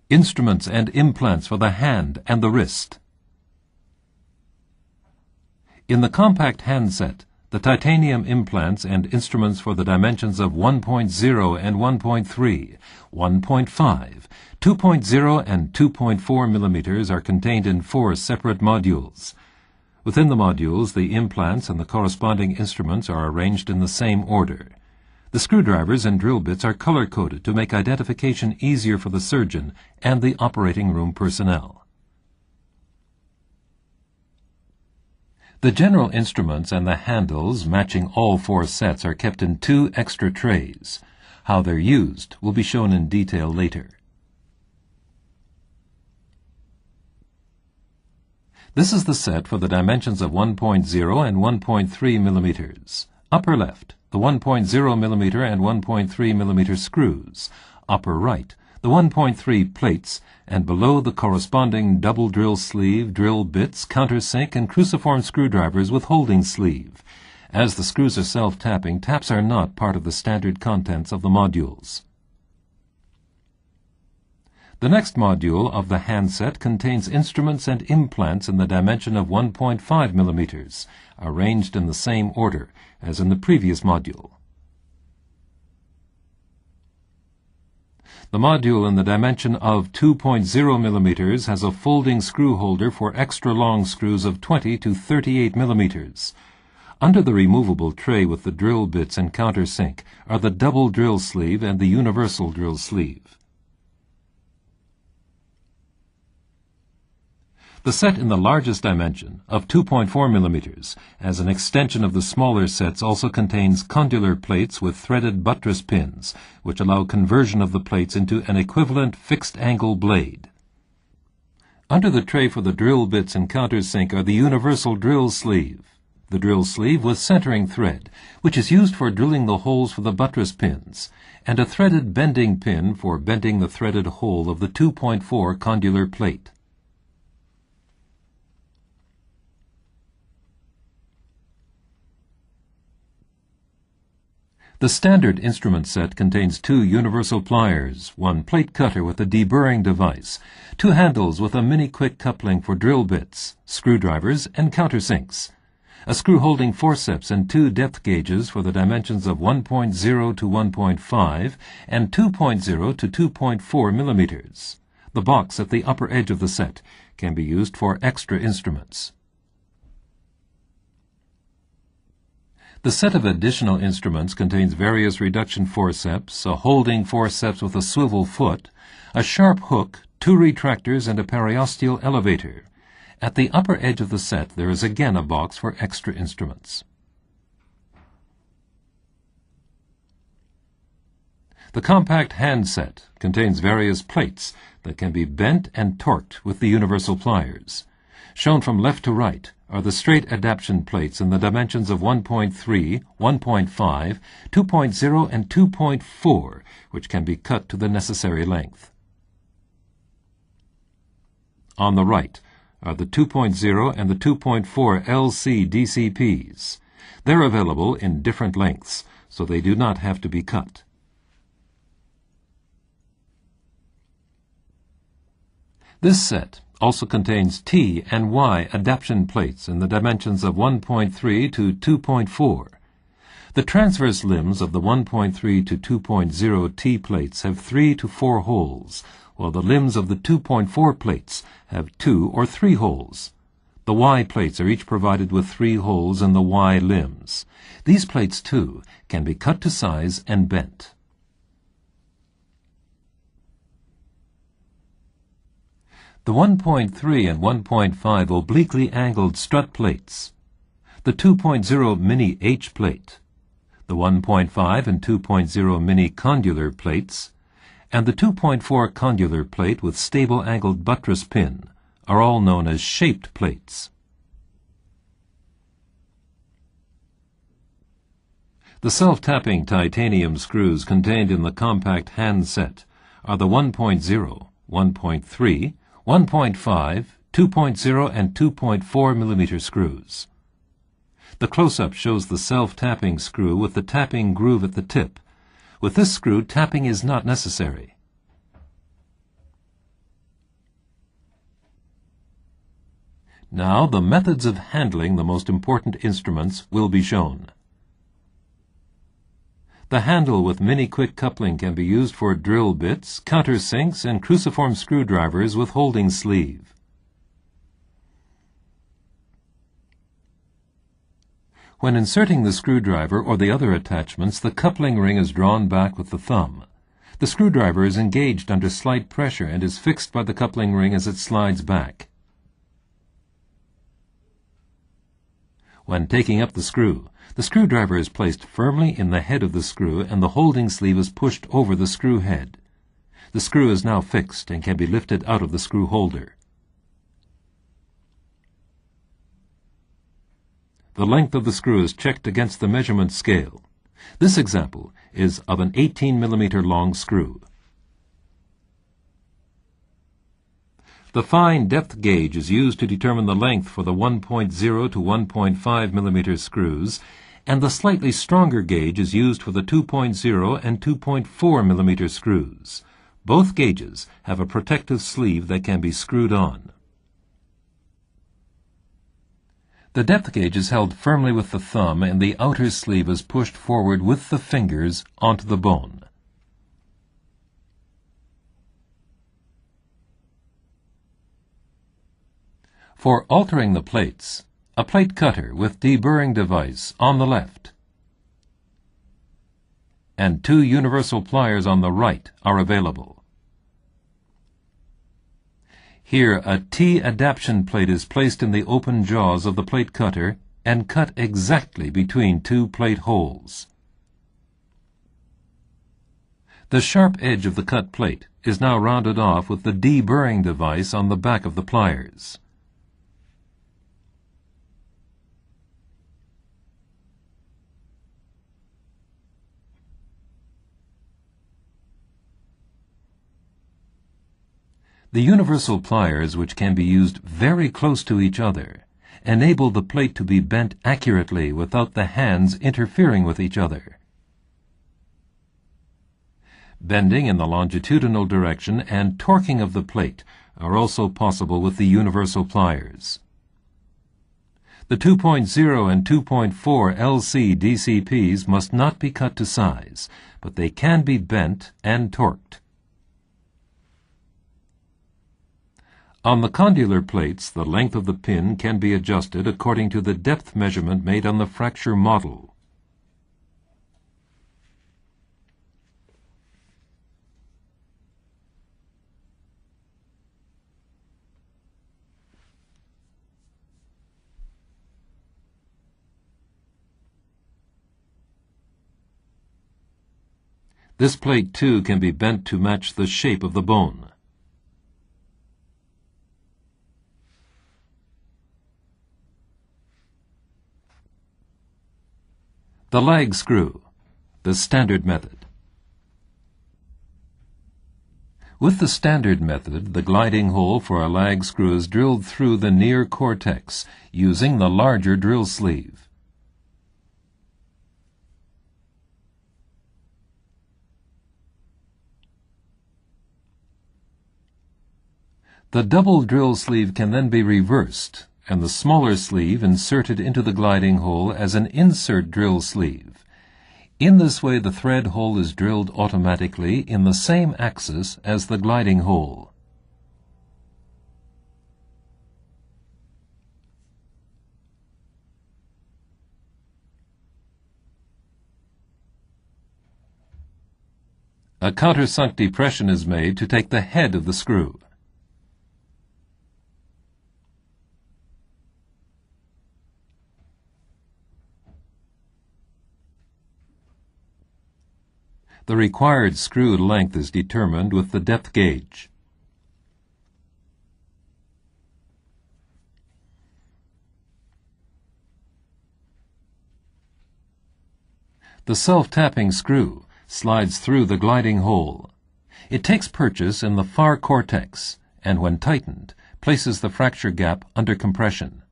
Instruments and implants for the hand and the wrist. In the compact handset, the titanium implants and instruments for the dimensions of 1.0 and 1.3, 1.5, 2.0 and 2.4 millimeters are contained in 4 separate modules. Within the modules, the implants and the corresponding instruments are arranged in the same order. The screwdrivers and drill bits are color-coded to make identification easier for the surgeon and the operating room personnel. The general instruments and the handles matching all 4 sets are kept in 2 extra trays. How they're used will be shown in detail later. This is the set for the dimensions of 1.0 and 1.3 millimeters. Upper left, the 1.0 millimeter and 1.3 millimeter screws. Upper right, the 1.3 plates, and below the corresponding double drill sleeve, drill bits, countersink, and cruciform screwdrivers with holding sleeve. As the screws are self-tapping, taps are not part of the standard contents of the modules. The next module of the handset contains instruments and implants in the dimension of 1.5 millimeters, arranged in the same order as in the previous module. The module in the dimension of 2.0 millimeters has a folding screw holder for extra long screws of 20 to 38 millimeters. Under the removable tray with the drill bits and countersink are the double drill sleeve and the universal drill sleeve. The set in the largest dimension, of 2.4 millimeters, as an extension of the smaller sets, also contains condylar plates with threaded buttress pins, which allow conversion of the plates into an equivalent fixed-angle blade. Under the tray for the drill bits and countersink are the universal drill sleeve, the drill sleeve with centering thread, which is used for drilling the holes for the buttress pins, and a threaded bending pin for bending the threaded hole of the 2.4 condylar plate. The standard instrument set contains 2 universal pliers, 1 plate cutter with a deburring device, 2 handles with a mini-quick coupling for drill bits, screwdrivers, and countersinks, a screw-holding forceps and 2 depth gauges for the dimensions of 1.0 to 1.5 and 2.0 to 2.4 millimeters. The box at the upper edge of the set can be used for extra instruments. The set of additional instruments contains various reduction forceps, a holding forceps with a swivel foot, a sharp hook, 2 retractors, and a periosteal elevator. At the upper edge of the set there is again a box for extra instruments. The compact handset contains various plates that can be bent and torqued with the universal pliers. Shown from left to right are the straight adaptation plates in the dimensions of 1.3, 1.5, 2.0, and 2.4, which can be cut to the necessary length. On the right are the 2.0 and the 2.4 LC DCPs. They're available in different lengths, so they do not have to be cut. This set also contains T and Y adaptation plates in the dimensions of 1.3 to 2.4. The transverse limbs of the 1.3 to 2.0 T plates have 3 to 4 holes, while the limbs of the 2.4 plates have 2 or 3 holes. The Y plates are each provided with 3 holes in the Y limbs. These plates, too, can be cut to size and bent. The 1.3 and 1.5 obliquely angled strut plates, the 2.0 mini H plate, the 1.5 and 2.0 mini condylar plates, and the 2.4 condylar plate with stable angled buttress pin are all known as shaped plates. The self-tapping titanium screws contained in the compact handset are the 1.0, 1.3, 1.5, 2.0, and 2.4 millimeter screws. The close-up shows the self-tapping screw with the tapping groove at the tip. With this screw, tapping is not necessary. Now the methods of handling the most important instruments will be shown. The handle with mini-quick coupling can be used for drill bits, countersinks, and cruciform screwdrivers with holding sleeve. When inserting the screwdriver or the other attachments, the coupling ring is drawn back with the thumb. The screwdriver is engaged under slight pressure and is fixed by the coupling ring as it slides back. When taking up the screwdriver is placed firmly in the head of the screw and the holding sleeve is pushed over the screw head. The screw is now fixed and can be lifted out of the screw holder. The length of the screw is checked against the measurement scale. This example is of an 18 mm long screw. The fine depth gauge is used to determine the length for the 1.0 to 1.5 mm screws, and the slightly stronger gauge is used for the 2.0 and 2.4 mm screws. Both gauges have a protective sleeve that can be screwed on. The depth gauge is held firmly with the thumb and the outer sleeve is pushed forward with the fingers onto the bone. For altering the plates, a plate cutter with deburring device on the left and 2 universal pliers on the right are available. Here, a T-adaptation plate is placed in the open jaws of the plate cutter and cut exactly between 2 plate holes. The sharp edge of the cut plate is now rounded off with the deburring device on the back of the pliers. The universal pliers, which can be used very close to each other, enable the plate to be bent accurately without the hands interfering with each other. Bending in the longitudinal direction and torquing of the plate are also possible with the universal pliers. The 2.0 and 2.4 LC DCPs must not be cut to size, but they can be bent and torqued. On the condylar plates, the length of the pin can be adjusted according to the depth measurement made on the fracture model. This plate, too, can be bent to match the shape of the bone. The lag screw, the standard method. With the standard method, the gliding hole for a lag screw is drilled through the near cortex using the larger drill sleeve. The double drill sleeve can then be reversed and the smaller sleeve inserted into the gliding hole as an insert drill sleeve. In this way, the thread hole is drilled automatically in the same axis as the gliding hole. A countersunk depression is made to take the head of the screw. The required screw length is determined with the depth gauge. The self-tapping screw slides through the gliding hole. It takes purchase in the far cortex and, when tightened, places the fracture gap under compression.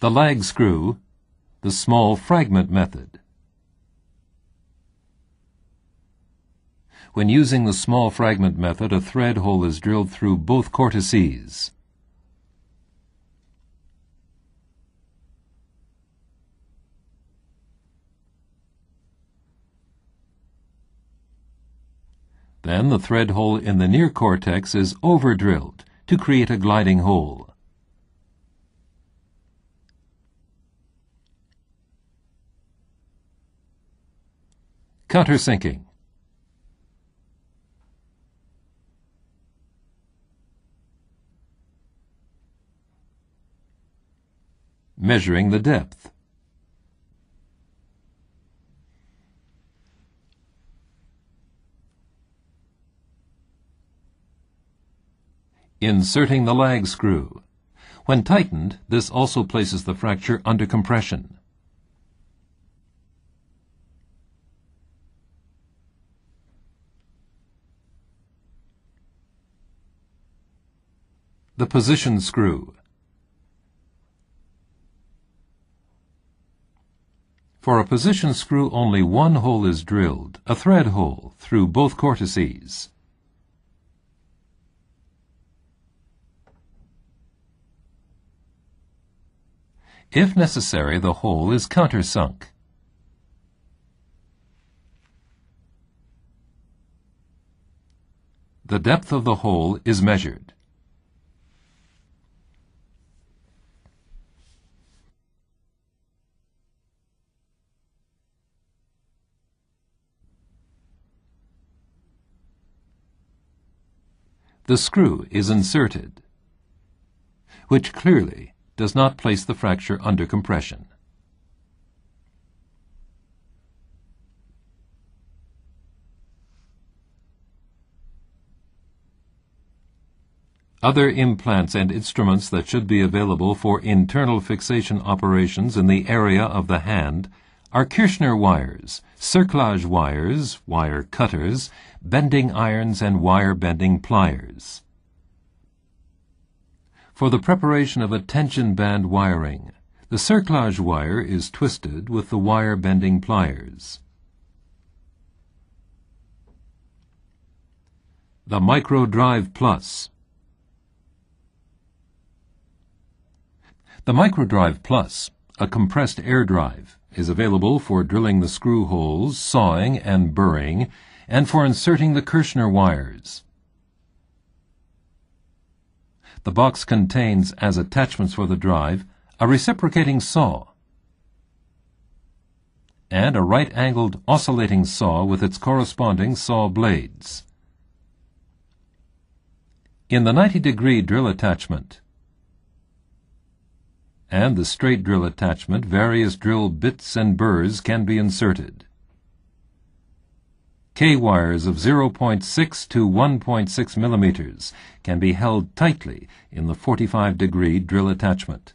The lag screw, the small fragment method. When using the small fragment method, a thread hole is drilled through both cortices. Then the thread hole in the near cortex is over-drilled to create a gliding hole. Countersinking. Measuring the depth. Inserting the lag screw. When tightened, this also places the fracture under compression. The position screw. For a position screw, only one hole is drilled, a thread hole, through both cortices. If necessary, the hole is countersunk. The depth of the hole is measured. The screw is inserted, which clearly does not place the fracture under compression. Other implants and instruments that should be available for internal fixation operations in the area of the hand are Kirschner wires, cerclage wires, wire cutters, bending irons, and wire bending pliers. For the preparation of a tension band wiring, the cerclage wire is twisted with the wire bending pliers. The Micro Drive Plus. The Micro Drive Plus, a compressed air drive, is available for drilling the screw holes, sawing and burring, and for inserting the Kirschner wires. The box contains, as attachments for the drive, a reciprocating saw and a right-angled oscillating saw with its corresponding saw blades. In the 90-degree drill attachment and the straight drill attachment, various drill bits and burrs can be inserted. K-wires of 0.6 to 1.6 millimeters can be held tightly in the 45-degree drill attachment.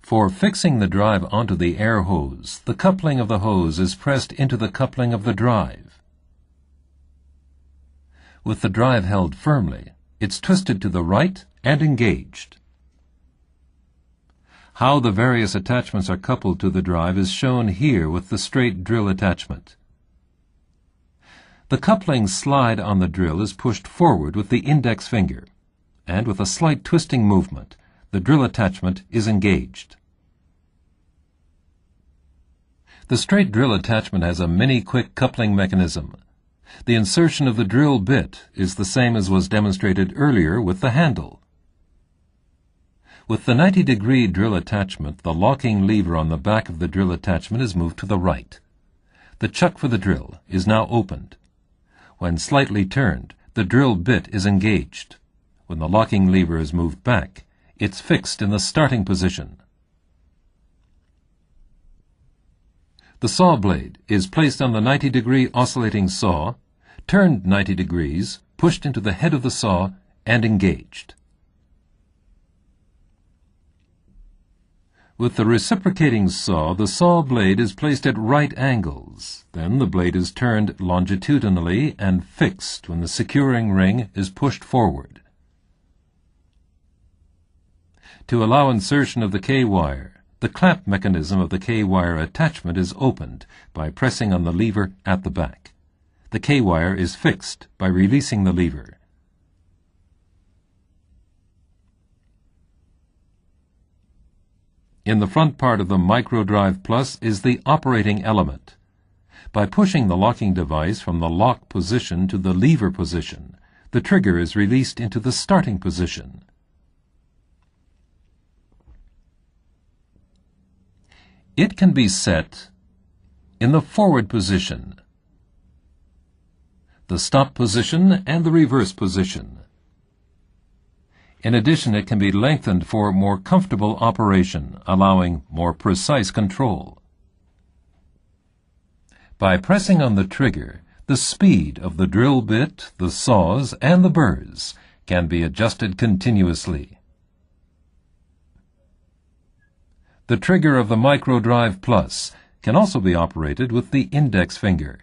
For fixing the drive onto the air hose, the coupling of the hose is pressed into the coupling of the drive. With the drive held firmly, it's twisted to the right and engaged. How the various attachments are coupled to the drive is shown here with the straight drill attachment. The coupling slide on the drill is pushed forward with the index finger, and with a slight twisting movement, the drill attachment is engaged. The straight drill attachment has a mini-quick coupling mechanism. The insertion of the drill bit is the same as was demonstrated earlier with the handle. With the 90-degree drill attachment, the locking lever on the back of the drill attachment is moved to the right. The chuck for the drill is now opened. When slightly turned, the drill bit is engaged. When the locking lever is moved back, it's fixed in the starting position. The saw blade is placed on the 90-degree oscillating saw, turned 90 degrees, pushed into the head of the saw, and engaged. With the reciprocating saw, the saw blade is placed at right angles. Then the blade is turned longitudinally and fixed when the securing ring is pushed forward. To allow insertion of the K-wire, the clamp mechanism of the K-wire attachment is opened by pressing on the lever at the back. The K-wire is fixed by releasing the lever. In the front part of the MicroDrive Plus is the operating element. By pushing the locking device from the lock position to the lever position, the trigger is released into the starting position. It can be set in the forward position, the stop position, and the reverse position. In addition, it can be lengthened for more comfortable operation, allowing more precise control. By pressing on the trigger, the speed of the drill bit, the saws, and the burrs can be adjusted continuously. The trigger of the MicroDrive Plus can also be operated with the index finger.